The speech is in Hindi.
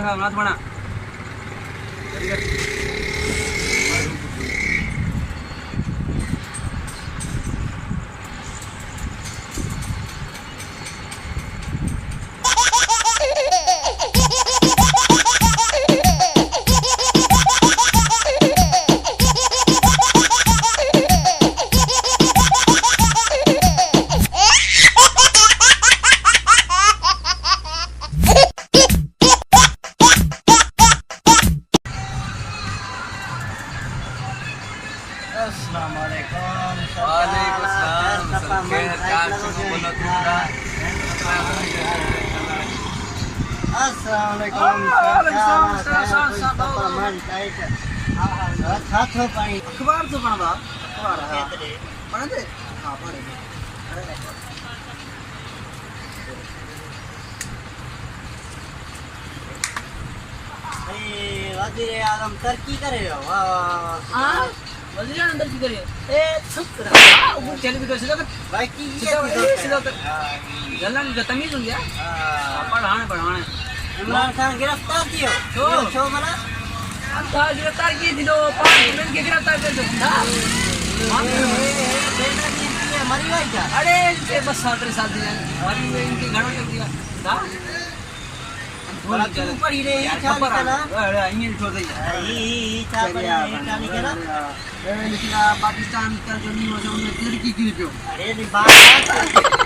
खा नाथ बना अखबार तो पढ़ा अखबार पढ़े थे हाँ पढ़े वज़ीर आज़म तरक्की करे हो हाँ वज़ीर आज़म तरक्की करे ए चुप रहा वो चल भी कर सिला भाई की सिला जलन का तमीज हो गया पढ़ाने इमरान खान गिरफ्तार कियो छो मना अंधा गिरफ्तार की थी तो 5 मिनट के गिरफ्तार कर दो मरी भाई क्या अरे इनके बस 7 दिन मरी हुए इनके घर में दिया था बोला तू ऊपर ही रे खबर ना अरे ये छोड़ दे ई चाली के ना पाकिस्तान का जो न्यूज़ है उनमें तुर्की की जो अरे बात